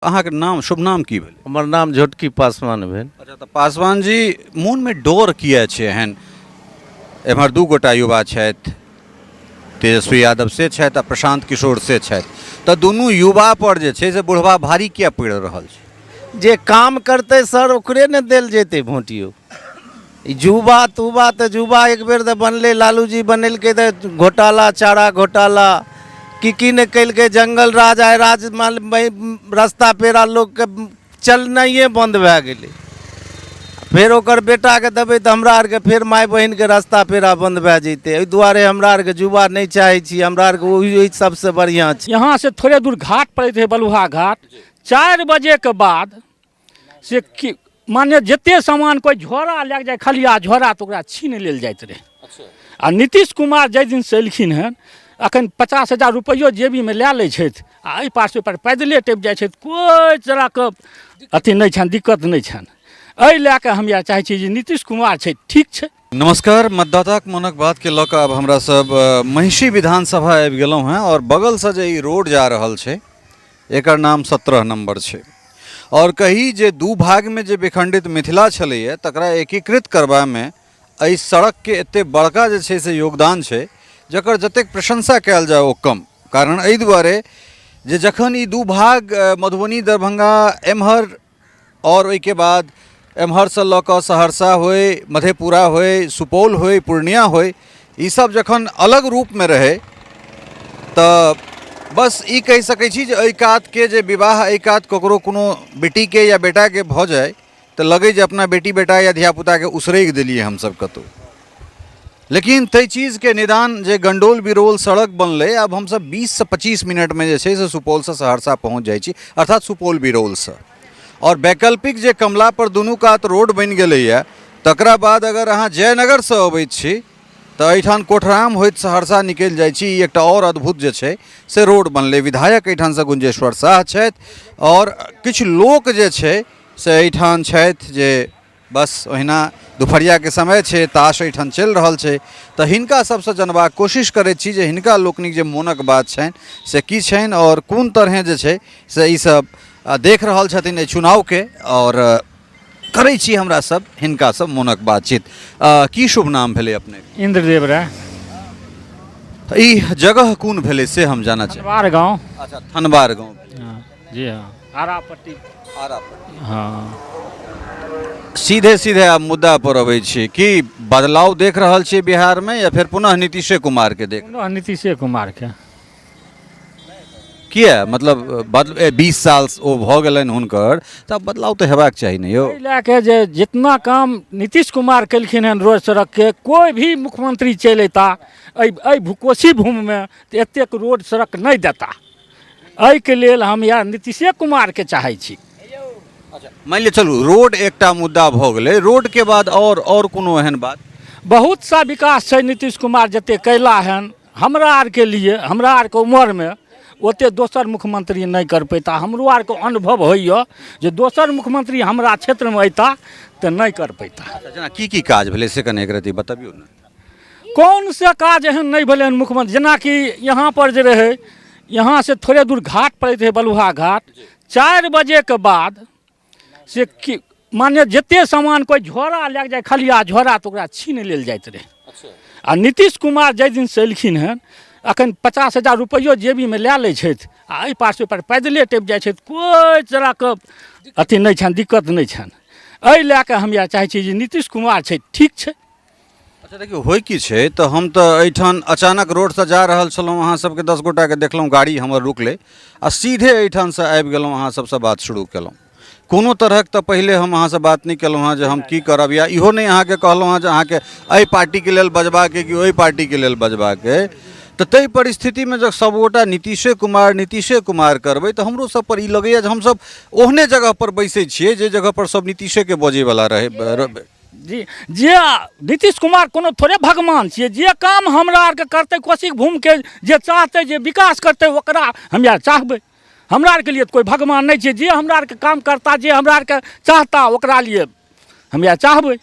अहाँ के नाम शुभ नाम की भेल? हमर नाम झोटकी पासवान भेल। अच्छा तऽ पासवान जी मोन में डर किया छै एहन? एम्हर दू गोटा युवा छथि, तेजस्वी यादव से छथि आ प्रशांत किशोर से छथि, तऽ दुनू युवा पर जे छै से बुढ़वा भारी किया पड़ि रहल छै? जे काम करते सर ओकरे ने देल जेतै भोट यौ। युवा तुवा तो युवा एक बेर तो बनले, लालू जी बनेलकै तो घोटाला, चारा घोटाला की ने कैलकै, जंगल राज आय राज रास्ता पेरा लोग के चलनाइए बंद भए गेलै। फिर ओकर बेटा के देबै तऽ हमरा आर के फिर माय बहन के रास्ता पेरा बंद भए जैते। एहि दुआरे हमरा आर के युवा नहीं चाहे छी, हमरा आर के वही सबसे बढ़िया छै। यहाँ से थोड़े दूर घाट पड़े थे, बलुहा घाट। 4 बजे के बाद से माने जते सामान कोई झोरा लग जाए, खलिया झोरा, तो ओकरा छीन लेल जाइत रहे। आ नीतीश कुमार जाहि दिन से एलखिन हन, अखन 50,000 रुपैयो जेबी में लए लै छथि आ एहि पार से पार पैदले टपि जाइ छथि। कोई तरह के अथी नहीं छनि, दिक्कत नहीं छनि। एहि लए कऽ हम इएह चाहै छी जे नीतीश कुमार छै ठीक छै। नमस्कार, मतदाता के मोनक बात के लऽ कऽ अब हमरा सब महिषी विधानसभा आबि गेलहुँ हैं और बगल से जे ई रोड जा रहल छै एकर नाम 17 नंबर छै और कही जे दू भाग में जे विखंडित मिथिला छलैए तकरा एकीकृत करबा में एहि सड़क के एते बड़का जे छै से योगदान छै जकर जतेक प्रशंसा कयल जाए ओ कम। कारण एहि दुआरे जे जखन ई दू भाग मधुबनी दरभंगा एम्हर और ओहिके बाद एम्हर से लऽ कऽ सहरसा होय, मधेपुरा होय, सुपौल होय, पूर्णिया होय, ई सब जखन अलग रूप में रहे तऽ बस ई कहि सकै छी जे एहि कात के जे विवाह एहि कात ककरो कोनो बेटी के या बेटा के भऽ जाए तऽ लगे जे अपना बेटी बेटा या धियापुता के उसरैग देलिए हमसब कतौ। लेकिन तई चीज के निदान जे गंडोल बिरोल सड़क बनले, अब हम सब 20 से 25 मिनट में जे छै से सुपौल से सहरसा पहुँच जाइ छी, अर्थात सुपौल बिरोल से। और वैकल्पिक जे कमला पर दुनू कात रोड बनि गेलैए तकरा बाद अगर अहाँ जयनगर से अबैत छी तऽ एहिठाम कोठराम होइत सहरसा निकलि जाइ छी। ई एकटा और अद्भुत जे छै से रोड बनलै। विधायक एहिठाम से गुंजेश्वर शाह छथि और किछु लोक जे छै से एहिठाम छथि जे बस ओहिना दुपहरिया के समय छै, ताश एहिठाम चलि रहल छै, तऽ हिनका सबसे जनबाक कोशिश करैत छी जे हिनका लोकनिक जे मोनक बात छनि से की छनि और कोन तरहे जे छै से ई सब देख रहल छथिन एहि चुनाव के और करै छी हमरा सब हिनका सब मोनक बातचीत। की शुभ नाम भेलै अपने? इंद्रदेव राय। ई जगह कोन भेलै से हम जानना चाही। थनबार गाँव। अच्छा, थनबार गाँव। जी हाँ, आरापट्टी। हाँ, सीधे सीधे आप मुद्दा पर अबै छी कि बदलाव देख रहल छी बिहार में या फिर पुनः नीतीश कुमार के देख? पुनः नीतीश कुमार के। किया मतलब 20 साल ओ भऽ गेलनि हुनकर, तब बदलाव तो हेबाक चाही ने यौ। एहि लए के जे जितना काम नीतीश कुमार केलखिन हन रोड सड़क के, कोई भी मुख्यमंत्री चलि अयता एहि कोसी भूमि में तऽ एतेक रोड सड़क नहीं देता। एहि के लेल हम यार नीतीशे कुमार के चाहै छी। अच्छा, मान लिअ चलू रोड एकटा मुद्दा भऽ गेलै, रोड के बाद और कोनो एहन बात? बहुत सा विकास छै नीतीश कुमार जते कैला हन हमरा आर के लिए। हमरा आर के उम्र में ओते दोसर मुख्यमंत्री नहीं कर पैता। हमरो आर के अनुभव होइए जे दोसर मुख्यमंत्री हमरा क्षेत्र में अयता तऽ नहीं कर पैता। जेना की काज भेलै से कने एक रति बतबियौ ने। कौन से काज एहन नहीं भेलै हन मुख्यमंत्री? जेना कि यहाँ पर जे रहे, यहाँ से थोड़े दूर घाट पड़े थे, बलुहा घाट। 4 बजे के बाद से माने जते सामान कोई झोरा लग जाए, खलिया झोरा, तो ओकरा छीन लेल जाइत रहे। आ नीतीश कुमार जाहि दिन से एलखिन हन, अखन 50,000 रुपैयो जेबी में लए लै छथि आ एहि पार से पार पैदले टपि जाइ छथि। कोई तरह के अथी नहीं छनि, दिक्कत नहीं छनि। एहि लए कऽ हम इएह चाहै छी जे नीतीश कुमार छै ठीक छै। अच्छा देखियौ, होइ की छै तऽ हम तऽ एहिठाम अचानक रोड से जा रहल छलहुँ, अहाँ सबके 10 गोटा के देखलहुँ, गाड़ी हमर रुकलै आ सीधे एहिठाम से आबि गेलहुँ, अहाँ सबसे बात शुरू केलहुँ। कोनो तरहक तऽ पहिले हम अहाँ से बात नहीं केलहुँ हँ जे हम की करब, या इहो नहीं अहाँके कहलहुँ हँ जे अहाँके एहि पार्टी के लेल बजबाक कि ओहि पार्टी के लेल बजबाक। तऽ ताहि परिस्थिति में जब सब गोटा नीतीशे कुमार करबै तऽ हमरो सब पर ई लगैए जे हमसब ओहने जगह पर बैसै छियै जे जगह पर सब नीतीशे के बजै वाला रहे। जी, जे नीतीश कुमार कोनो थोड़े भगवान छियै। जे काम हमरा आर के करतै, कोसी भूमि के जे चाहतै, जे विकास करतै, ओकरा हम यार चाहबै। हमरा आर के लिए कोई भगवान नहीं छै। जे हमरा आर के काम करता, जे हमरा आर के चाहता, ओकरा लिए हम यार चाहबै।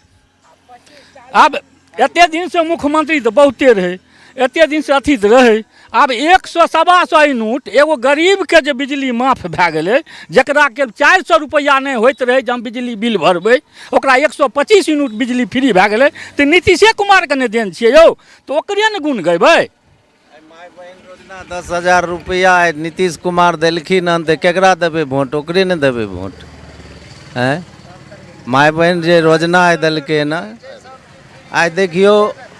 अब एते दिन से मुख्यमंत्री तो बहुते रहे, एते दिन से अथी रहे, आब 100 125 यूनिट एगो गरीबके जे बिजली माफ भए गेलै, जकरा के 400 रुपैआ नहि होइत रहै जे हम बिजली बिल भरबै, ओकरा 125 यूनिट बिजली फ्री भए गेलै। तऽ नीतीशे कुमारके ने देन छियै यौ, तऽ ओकरे ने गुण गैबै। माय बहन योजना 10,000 रुपया नीतीश कुमार देलखिन हन, तऽ केकरा देबै वोट? ओकरे ने देबै वोट। हैं माय बहन जे योजना देलकै ना, आइ देखियो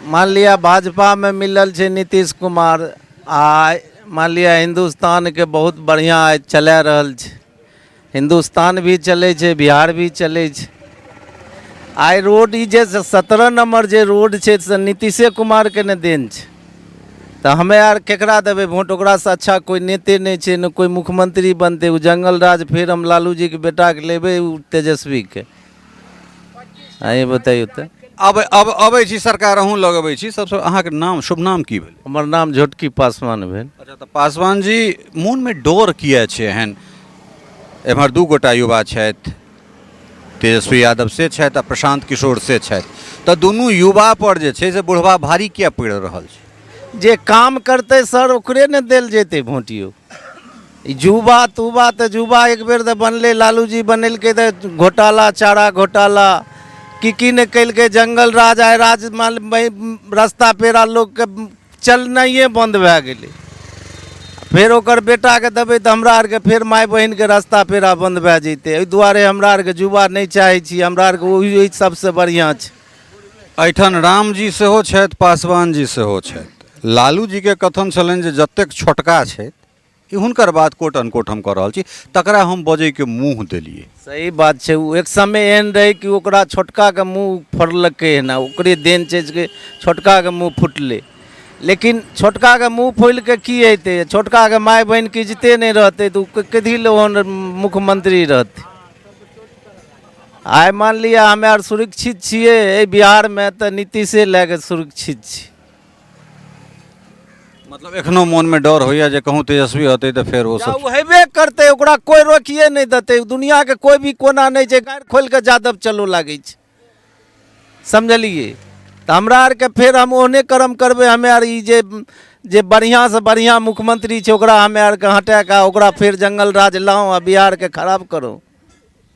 मान लिया भाजपा में मिलल छै नीतीश कुमार, आ मान लिया हिंदुस्तान के बहुत बढ़िया आइ चला रहल छै। हिंदुस्तान भी चले छै, बिहार भी चले छै। आइ रोड ई जे 17 नंबर जे रोड छै से नीतीशे कुमार के ने देन छै। तो हमें यार केकरा देवे वोट? ओकरा से अच्छा कोई नेते नहीं छे, न कोई मुख्यमंत्री बनते। उ जंगल राज फिर हम लालू जी के बेटा के लेबे, उ तेजस्वी के। ये बताइए तो। अब अबै छी सरकार, अहूँ लग अबै छी। सबसे अहाँके नाम, शुभ नाम की भेल? हमर नाम झोटकी पासवान भेल। अच्छा, तऽ पासवान जी, मोन में डर किया छै एहन? एम्हर 2 गोटा युवा छथि, तेजस्वी यादव से छथि आ प्रशांत किशोर से छथि। तऽ दुनू युवा पर जे छै से बुढ़वा भारी किया पड़ि रहल छै? जे काम करते सर ओकरे ने देल जेते वोटियो। जुबा तुबा तो जुबा एक बेर तो बनले, लालू जी बनेलके तो घोटाला, चारा घोटाला, की ने कैलके, जंगल राज आय राज रास्ता पेरा लोग के चलनाइए बंद भए गेलै। फिर ओकर बेटा के देबै तऽ हमरा आर के फिर माय बहन के रास्ता पेरा बंद भए जैते। एहि दुआरे हमरा आर के जुबा नहीं चाहे छी, हमरा आर के ओही सबसे बढ़िया छै। एहिठाम राम जी सेहो छथि, पासवान जी सेहो छथि। लालू जी के कथन छलनि जे जतेक छोटका छथि, ई हुनकर बात कोट अनकोट हम कऽ रहल छी, तकरा हम बजै के मुँह देलियै। सही बात छै। उ एक समय एहन रहे कि ओकरा छोटका के मुँह फड़लकै है ना, ओकरे देन छै कि छोटका के मुँह फुटले। लेकिन छोटका के मुँह फूल के की हेतै? छोटका के माय बहन के इज्जते नहीं रहते तो कथी ले मुख्यमंत्री रहते? आइ मान लिया हमे आर सुरक्षित छियै बिहार में, तो नीतीशे लेके सुरक्षित छी। मतलब एखनो मन में डर होइया जे कहूँ तेजस्वी होते तो फिर वो सब हेबे करते, ओकरा कोई रोकिए नहीं देते। दुनिया के कोई भी कोना नहीं छै, गाड़ खोल के यादव चलो लागे छै, समझलिए? तो हमरा आर के फिर हम ओहने कर्म करबे। हमे आर ई जे बढ़िया से बढ़िया मुख्यमंत्री छै ओकरा हमे आर के हटा के ओकरा फिर जंगल राज लाओ आ बिहार के खराब करो।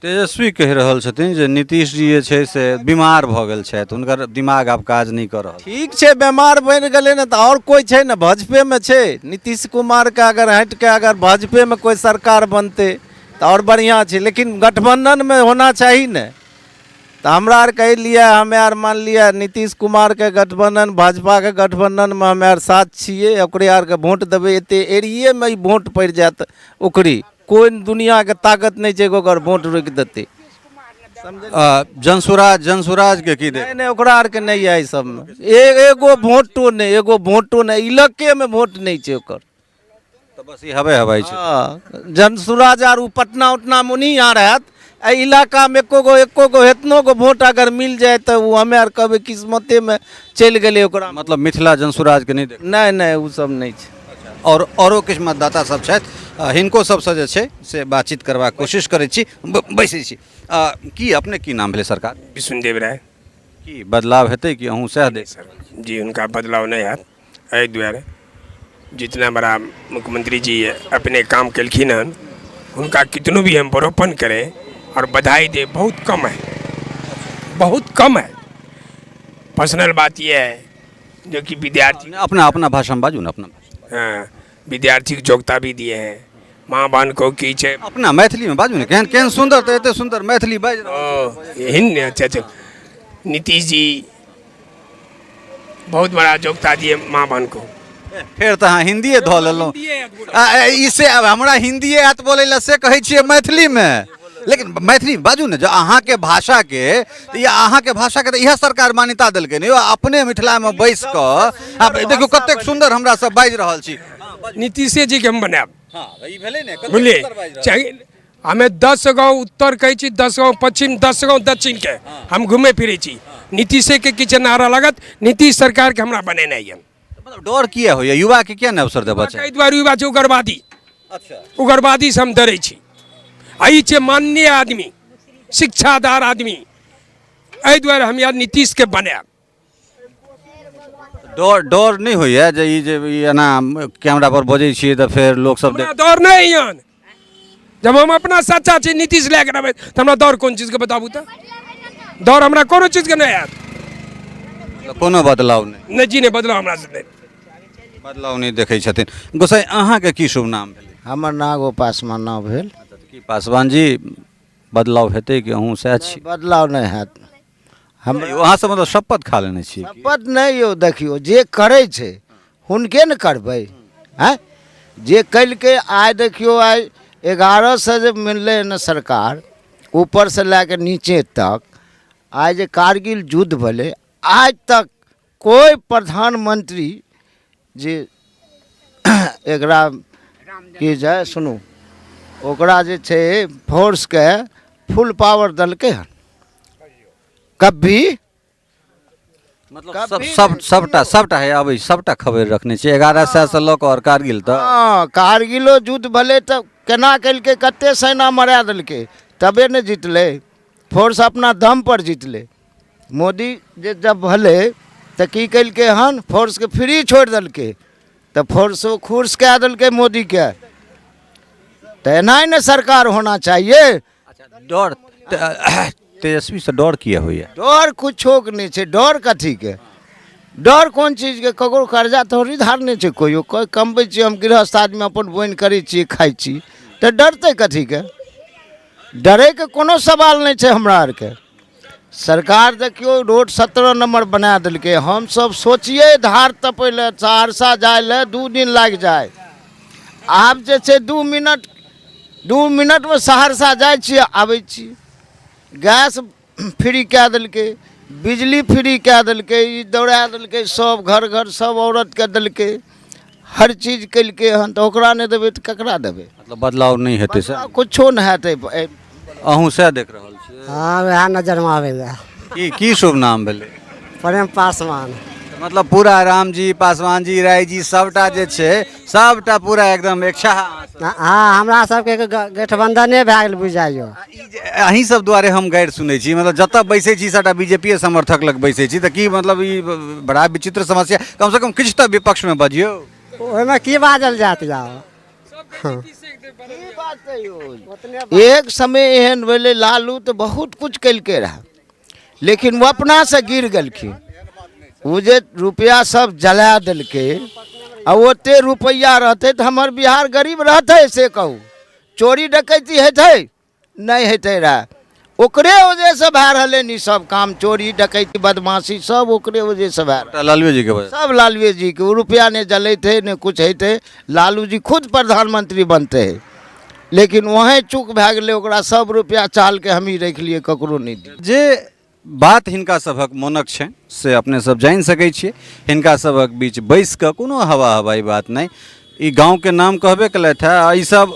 तेजस्वी कहि रहल छथिन जे नीतीश जी जे छै से बीमार भऽ गेल छथि, हुनकर दिमाग आब काज नहीं कर रहल। ठीक छै, बीमार बन गए ना, तो और कोई छै ना भाजपे में छै। नीतीश कुमार के अगर हट के अगर भाजपे में कोई सरकार बनते तो और बढ़िया छै, लेकिन गठबंधन में होना चाहिए न। तो हमरा आर कह लिया, हमें आर मान लिया नीतीश कुमार के गठबंधन, भाजपा के गठबंधन में हमें आर साथ छिए, ओकरे आर के वोट देवे। एते एरिये में वोट पड़ जात ओकरी, कोई दुनिया के ताकत नहीं छै ओकर वोट रोक देते। जनसुराज के की दे? नहीं ओकरा आर के नहीं है सब में, एगो वोटो नहीं, एगो वोटो नहीं, इलाके में वोट नहीं छै ओकर। तो बस ये हवे हवाई छै। जनसुराज आर पटना उटना में नहीं आ रहत। इलाका में एको गो हेतनो गो वोट अगर मिल जाए तो वो हमें आर कभी किस्मते में चल गए ओकरा। मतलब मिथिला जनसुराज के नहीं देख? नहीं वो सब नहीं छै। और औरो किछु मतदाता सब छथि, हिनको सबसँ जे छै से बातचीत करबाक कोशिश करै छी, बैसै छी। की अपने की नाम भेलै सरकार? विष्णुदेव राय। की बदलाव हेतै कि अहूँ सएह देख? सर जी उनका बदलाव नहीं है, एहि दुआरे जितना बड़ा मुख्यमंत्री जी अपने काम केलखिन हन, उनका कितनो भी हम बड़ोपन करें और बधाई दे बहुत कम है, बहुत कम है। पर्सनल बात यह है जो कि विद्यार्थी, अपना अपना भाषा में बाजू ना, अपना हाँ, विद्यार्थी के योग्यता भी दिए हैं। माँ बहन को की छै अपना मैथिली में बाजू ना, केहन केहन सुंदर, तो एते सुंदर मैथिली बाज हिंद। अच्छा, नीतीश जी बहुत बड़ा योग्यता दिए माँ बहन को। फिर तो अहाँ हिंदिए धऽ लेलहुँ। इससे अब हमरा हिंदिए आत बोलै लए से कहै छियै मैथिली में, लेकिन मैथिली बाजू ने, जो अहाँके भाषा के, ये अहाँके भाषा के तो इएह सरकार मान्यता देलकै ने। अपने मिथिला में बैस कऽ आब देखियौ कतेक सुंदर हमरा सब बाजि रहल छी। नीतीशे जी के हम बनायब, बुझलिए? चाहिए हमें 10 गांव उत्तर कहै छी, 10 गांव पश्चिम, 10 गांव दक्षिण के हम घूमे फिरे छी। नीतीशे के किछु नारा लागत, नीतीश सरकार के हमरा बनेनाइ है। मतलब डर किया होइए? युवा के किया ने अवसर देबऽ छै? एहि दुआरे युवा छै उग्रवादी। अच्छा, उग्रवादी से हम डरै छी। आई छै माननीय आदमी, शिक्षादार आदमी, एहि दुआरे हम यार नीतीश के बनायब। डर नहीं होइए जे ई जे ई एना कैमरा पर बजै छियै तऽ फेर लोक सब हमरा डर नहीं है जब हम अपना सच्चा चीज नीतीश लेके रहबै तो हमरा डर कौन चीज के बताबू तो डर हमरा कोनो चीज के नहीं है कोनो बदलाव नहीं नहीं जी नहीं बदलाव हमरा से नहीं बदलाव नहीं देखै छथिन। गोसाई अहाँके की शुभ नाम भेलै? हमर नागो पासवान नाम भेल। की पासवान जी बदलाव हेतै कि अहूँ सएह छी? बदलाव नहीं हैत। हम अहाँ सब मतलब शपथ खा लेने छी? शपथ नहीं यौ, देखियो जे करे छै हुनके न करबै। हैं जे कलके आइ देखियो आइ 11 से जब मिलले न सरकार ऊपर से लेके नीचे तक, आज जे कारगिल युद्ध भेलै आज तक कोई प्रधानमंत्री जे एकरा की जाय सुनू ओकरा जे छै फोर्स के फुल पावर देलकै हन कभी? मतलब सबटा है अबै सबटा खबर रखने छी 11 से लऽ कऽ और कारगिल तक। हाँ कारगिलो युद्ध भेलै तऽ केना केलकै, कते सेना मरा देलकै तबे ने जीतलै। फोर्स अपना दम पर जीतलै। मोदी जे जब भेलै तऽ की केलकै हन, फोर्स के फ्री छोड़ि देलकै तऽ फोर्सो खुश कए देलकै मोदी के। तऽ एनाही ने सरकार होना चाहिए। डर तेजस्वी से डर किया होइए? डर कुछो के नहीं छै। डर कथी के? डर कोन चीज के? ककरो कर्जा थोड़ी धारने छै कोई कमबै छी हम गृहस्थ आदमी अपन बोनि करै छी खाइ छी तऽ डरतै कथी के? डरे के कोनो सवाल नहीं छै हमरा आर के। सरकार देखियो रोड 17 नंबर बना देलकै। हम सब सोचिए धार तपै ले सहरसा जाय ले 2 दिन लाग जाए, आब जे छै 2 मिनट में सहरसा जाइ छियै आबै छी। गैस फ्री कए देलकै, बिजली फ्री कए देलकै, ई दौड़ा देलकै सब घर घर सब औरत के देलकै, हर चीज केलकै हन। तऽ ओकरा नहीं देबै तऽ ककरा देबै? मतलब बदलाव नहीं हेतै सर? कुछो नहीं हेतै। अहूँ सएह देख रहल छियै? हाँ वएह नजर में आवेला। की शुभ नाम भेलै? प्रेम पासवान। मतलब पूरा राम जी, पासवान जी, राय जी सबटा जे छै सबटा पूरा एकदम एक हाँ हमरा सबके गठबंधने भए गेल बुझाइयो। अहीं सब दुआरे हम गाइड सुनै छी, मतलब जतऽ बैसै छी सबटा बीजेपी समर्थक लग बैसै छी, तऽ की मतलब ई बड़ा विचित्र समस्या। कम से कम किछु तऽ विपक्ष में बजियौ। ओहिमे की बाजल जात जाओ? एक समय एहन भेलै लालू तो बहुत कुछ कलके रहा, लेकिन वो अपना से गिर गलखिन। वो जे रुपया सब जला देलके, आ ओते रुपया रहते तो हमार बिहार गरीब रहते से कहू? चोरी डकैती हेतै? नहीं हेतै रहा। ओकरे वजह से भए रहलै नी सब काम, चोरी डकैती बदमाशी सब ओकरे वजह से भए रहलै। लालू जी के वजह? सब लालू जी के। वो रुपया नहीं जलते न कुछ हेतै। लालू जी खुद प्रधानमंत्री बनते है, लेकिन वहीं चूक भए गेलै। ओकरा सब रुपया चाल के हम ही रख लिए, ककरो नहीं दी। जे बात हिनका सभक मोनक छनि से अपने सब जानि सकै छियै। हिनका सभक बीच बैस कऽ कोनो हवा हवाई बात नहीं। ई गाँव के नाम कहबे केलथि है। ई सब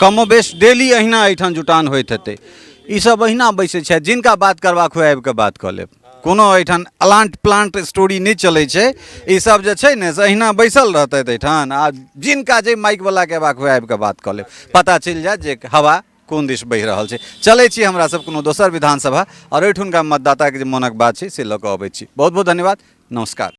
कमोबेश डेली अहिना एहिठाम जुटान होइत हेतै। ई सब अहिना बैसै छै, जिनका बात करबाक हुए आबि कऽ बात कऽ लेब। कोनो एहिठाम अलांट प्लांट स्टोरी नहीं चलै छै। ई सब जे छै ने से अहिना बैसल रहतै एहिठाम, आ जिनका जे माइक वाला के बात हुए आबि कऽ बात कऽ लेब। पता चलि जायत जे हवा कोन दिश बहि रहल छै। चलै छी हमरा सब कोनो दोसर विधानसभा, और ओहिठुनका मतदाता के जे मोनक बात छै से लऽ कऽ अबै छी। बहुत बहुत धन्यवाद, नमस्कार।